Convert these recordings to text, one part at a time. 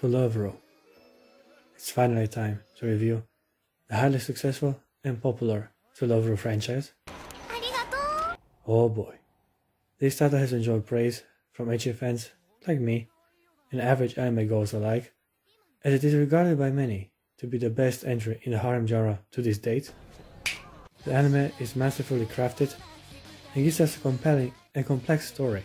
To Love Row. It's finally time to review the highly successful and popular To Love Row franchise. Oh boy, this title has enjoyed praise from ecchi fans like me and average anime goers alike, as it is regarded by many to be the best entry in the harem genre to this date. The anime is masterfully crafted and gives us a compelling and complex story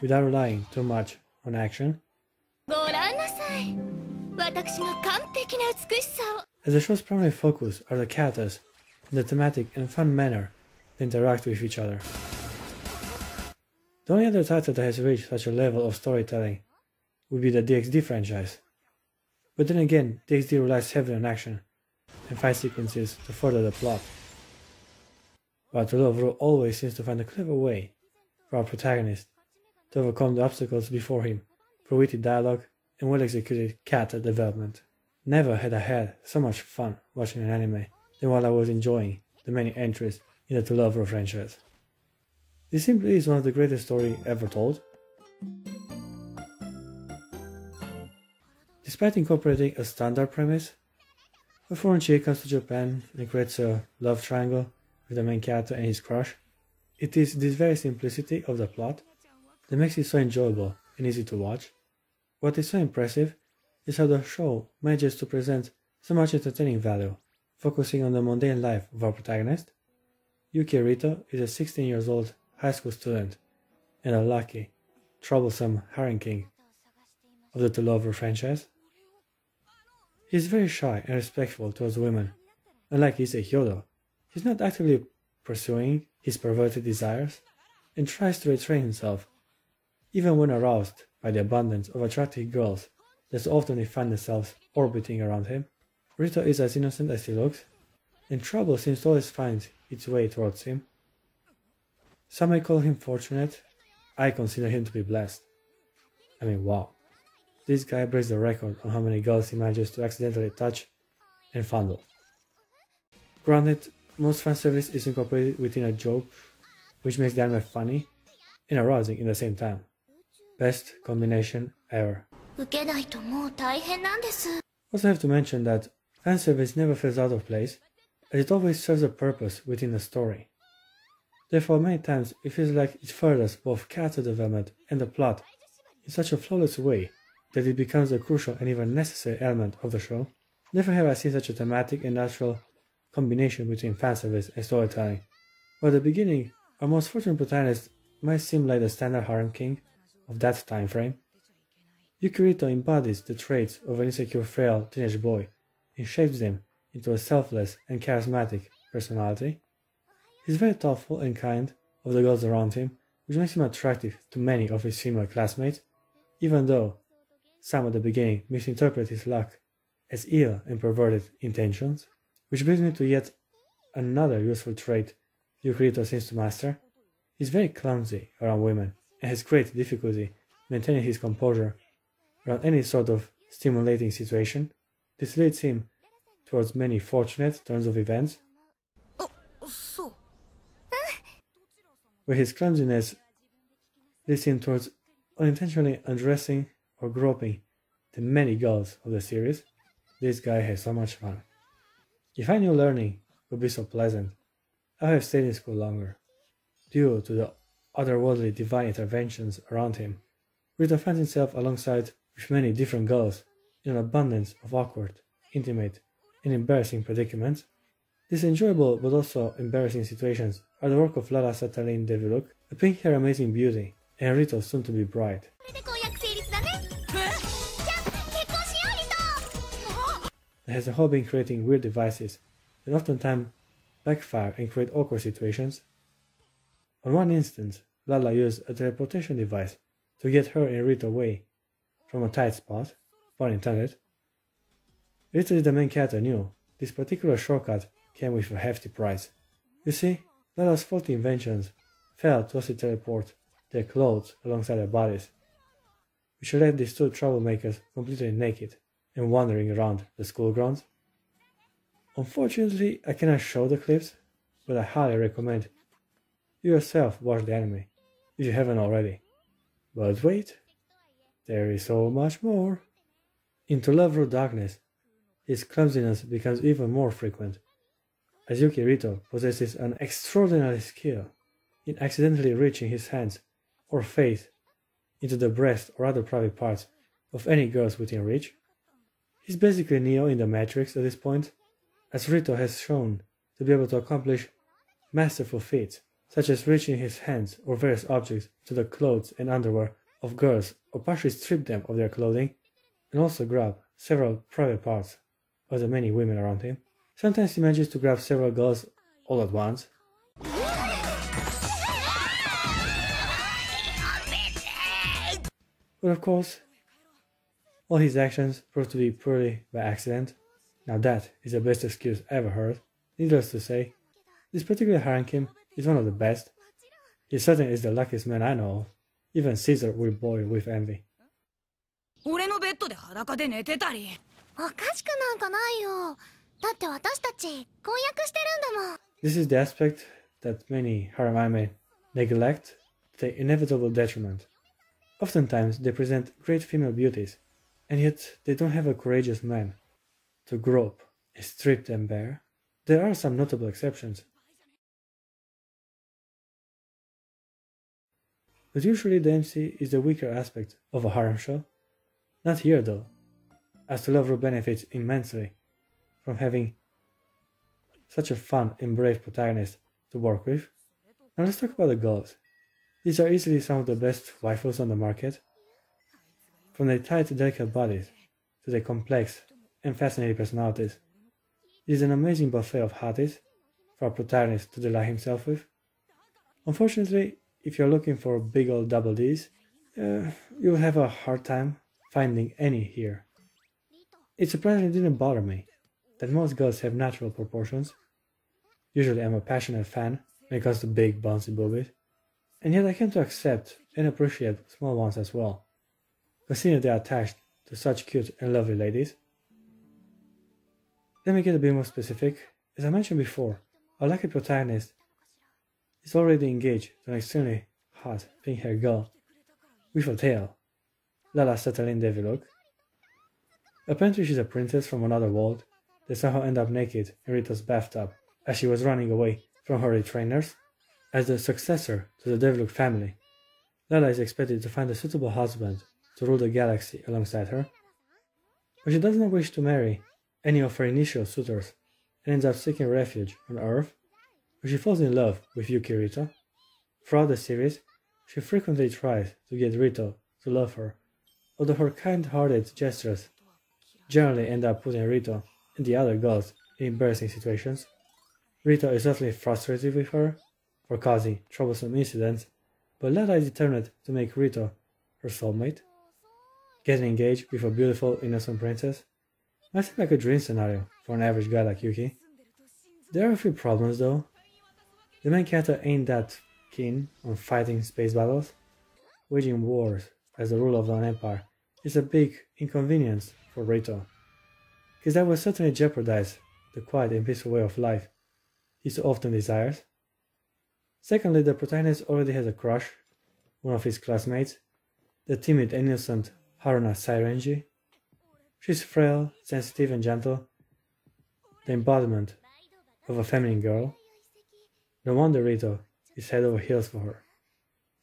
without relying too much on action. As the show's primary focus are the characters and the thematic and fun manner they interact with each other. The only other title that has reached such a level of storytelling would be the DxD franchise. But then again, DxD relies heavily on action and fight sequences to further the plot. But To Love Row always seems to find a clever way for our protagonist to overcome the obstacles before him through witty dialogue and well-executed character development. Never had I had so much fun watching an anime than while I was enjoying the many entries in the To Love Row franchise. This simply is one of the greatest stories ever told. Despite incorporating a standard premise, a foreign chick comes to Japan and creates a love triangle with the main character and his crush, it is this very simplicity of the plot that makes it so enjoyable and easy to watch. What is so impressive is how the show manages to present so much entertaining value, focusing on the mundane life of our protagonist. Yuki Rito is a 16-year-old high school student and a lucky, troublesome harem king of the To Love Row franchise. He is very shy and respectful towards women. Unlike Issei Hyodo, he is not actively pursuing his perverted desires and tries to restrain himself, even when aroused by the abundance of attractive girls that so often find themselves orbiting around him. Rito is as innocent as he looks, and trouble seems to always find its way towards him. Some may call him fortunate, I consider him to be blessed. I mean, wow. This guy breaks the record on how many girls he manages to accidentally touch and fondle. Granted, most fanservice is incorporated within a joke, which makes the anime funny and arousing in the same time. Best combination ever. Also have to mention that fanservice never feels out of place, as it always serves a purpose within the story. Therefore, many times it feels like it furthers both character development and the plot in such a flawless way that it becomes a crucial and even necessary element of the show. Never have I seen such a thematic and natural combination between fanservice and storytelling. While at the beginning, our most fortunate protagonist might seem like the standard harem king of that time frame, Yuki Rito embodies the traits of an insecure, frail teenage boy and shapes them into a selfless and charismatic personality. He's very thoughtful and kind of the girls around him, which makes him attractive to many of his female classmates, even though some at the beginning misinterpret his luck as ill and perverted intentions. Which brings me to yet another useful trait Yuki Rito seems to master. He's very clumsy around women and has great difficulty maintaining his composure around any sort of stimulating situation. This leads him towards many fortunate turns of events, where his clumsiness leads him towards unintentionally undressing or groping the many girls of the series. This guy has so much fun. If I knew learning would be so pleasant, I would have stayed in school longer. Due to the otherworldly divine interventions around him, Rito finds himself alongside with many different girls in an abundance of awkward, intimate, and embarrassing predicaments. These enjoyable but also embarrassing situations are the work of Lara Sataline Deviluk, a pink hair amazing beauty, and Rito's soon-to-be bride. That has a hobby in creating weird devices that oftentimes backfire and create awkward situations. On one instance, Lala used a teleportation device to get her and Rito away from a tight spot, pun intended. Little did the main character knew, this particular shortcut came with a hefty price. You see, Lala's faulty inventions failed to also teleport their clothes alongside their bodies, which left these two troublemakers completely naked and wandering around the school grounds. Unfortunately, I cannot show the clips, but I highly recommend you yourself watch the anime, if you haven't already. But wait, there is so much more. In To Love Through Darkness, his clumsiness becomes even more frequent, as Yukirito possesses an extraordinary skill in accidentally reaching his hands or face into the breast or other private parts of any girls within reach. He's basically Neo in the Matrix at this point, as Rito has shown to be able to accomplish masterful feats, such as reaching his hands or various objects to the clothes and underwear of girls or partially strip them of their clothing, and also grab several private parts of the many women around him. Sometimes he manages to grab several girls all at once. But of course, all his actions prove to be purely by accident. Now that is the best excuse I ever heard. Needless to say, this particular Harankim is one of the best. He certainly is the luckiest man I know of. Even Caesar will boil with envy. 俺のベッドで裸で寝てたり。おかしくなんかないよ。だって私たち婚約してるんだもん。This is the aspect that many harem anime neglect to the inevitable detriment. Oftentimes they present great female beauties, and yet they don't have a courageous man to grope and strip them bare. There are some notable exceptions, but usually the MC is the weaker aspect of a harem show. Not here though, as To Love Ru benefits immensely from having such a fun and brave protagonist to work with. Now let's talk about the girls. These are easily some of the best waifus on the market. From their tight, delicate bodies to their complex and fascinating personalities, it is an amazing buffet of hotties for a protagonist to delight himself with. Unfortunately, if you're looking for big old double Ds, you'll have a hard time finding any here. It surprisingly didn't bother me that most girls have natural proportions. Usually I'm a passionate fan when it comes to big bouncy boobies, and yet I came to accept and appreciate small ones as well, considering they are attached to such cute and lovely ladies. Let me get a bit more specific. As I mentioned before, our lucky protagonist is already engaged to an extremely hot pink-haired girl with a tail, Lala Satalin Devi look. Apparently she's a princess from another world that somehow ended up naked in Rita's bathtub as she was running away from her trainers. As the successor to the Devluk family, Lala is expected to find a suitable husband to rule the galaxy alongside her, but she does not wish to marry any of her initial suitors and ends up seeking refuge on Earth, where she falls in love with Yuki Rito. Throughout the series, she frequently tries to get Rito to love her, although her kind-hearted gestures generally end up putting Rito and the other girls in embarrassing situations. Rito is utterly frustrated with her for causing troublesome incidents, but Lala is determined to make Rito her soulmate. Getting engaged with a beautiful, innocent princess might seem like a dream scenario for an average guy like Yuki. There are a few problems though. The main character ain't that keen on fighting space battles. Waging wars as the ruler of an empire is a big inconvenience for Rito, because that will certainly jeopardize the quiet and peaceful way of life he so often desires. Secondly, the protagonist already has a crush, one of his classmates, the timid and innocent Haruna Sairenji. She's frail, sensitive and gentle, the embodiment of a feminine girl. No wonder Rito is head over heels for her.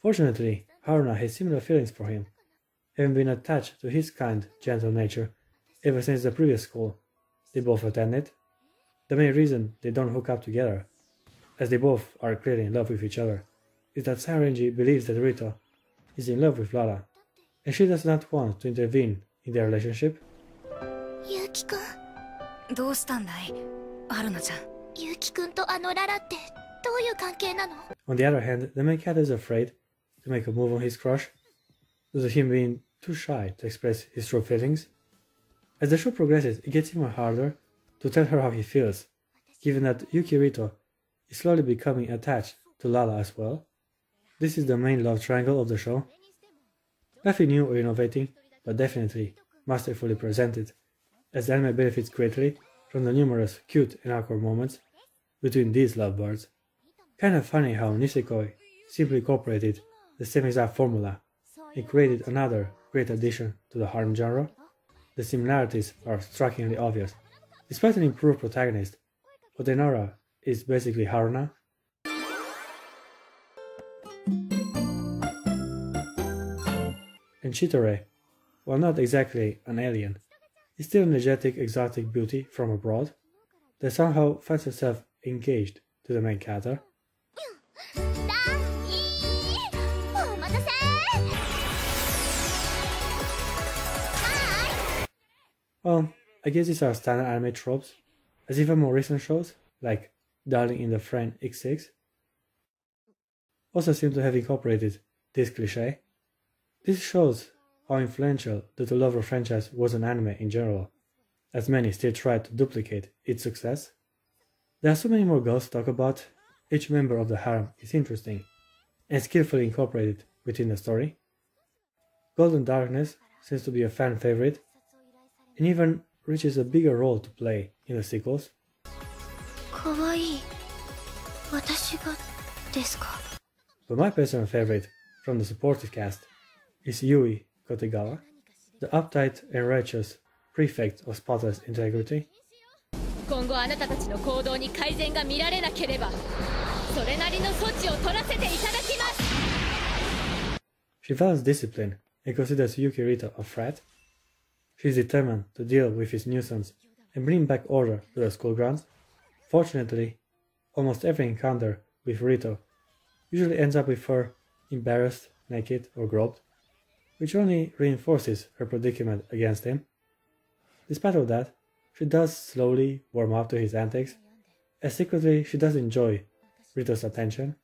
Fortunately, Haruna has similar feelings for him, having been attached to his kind, gentle nature ever since the previous school they both attended. The main reason they don't hook up together, as they both are clearly in love with each other, is that Sairenji believes that Rito is in love with Lala, and she does not want to intervene in their relationship. Yuki-kun. どうしたんだい、春菜ちゃん。Yuki-kun とあのララってどういう関係なの？ On the other hand, the main character is afraid to make a move on his crush, due to him being too shy to express his true feelings. As the show progresses, it gets even harder to tell her how he feels, given that Yuki Rito is slowly becoming attached to Lala as well. This is the main love triangle of the show. Nothing new or innovating, but definitely masterfully presented, as the anime benefits greatly from the numerous cute and awkward moments between these lovebirds. Kinda funny how Nisekoi simply incorporated the same exact formula and created another great addition to the harem genre. The similarities are strikingly obvious. Despite an improved protagonist, Otenara is basically Haruna. And Chitore, while not exactly an alien, is still an energetic exotic beauty from abroad that somehow finds herself engaged to the main character. Well, I guess these are standard anime tropes, as even more recent shows, like Darling in the Friend X6, also seem to have incorporated this cliché. This shows how influential the To Lover franchise was on anime in general, as many still try to duplicate its success. There are so many more girls to talk about. Each member of the harem is interesting and skillfully incorporated within the story. Golden Darkness seems to be a fan favorite, and even reaches a bigger role to play in the sequels. But my personal favorite from the supportive cast is Yui Kotegawa, the uptight and righteous prefect of spotless integrity. She values discipline and considers Yukirito a threat. She is determined to deal with his nuisance and bring back order to the school grounds. Fortunately, almost every encounter with Rito usually ends up with her embarrassed, naked, or groped, which only reinforces her predicament against him. Despite all that, she does slowly warm up to his antics, as secretly she does enjoy Rito's attention.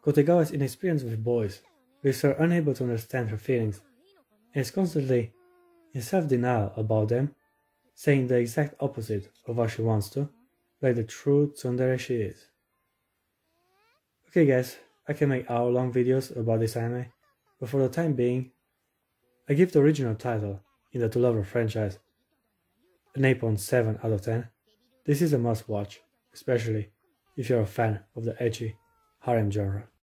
Kotegawa's inexperience with boys leaves her unable to understand her feelings, and is constantly in self-denial about them, saying the exact opposite of what she wants to, like the true tsundere she is. Okay guys, I can make hour-long videos about this anime, but for the time being, I give the original title in the To Lover franchise an 8.7 out of 10. This is a must-watch, especially if you're a fan of the ecchi harem genre.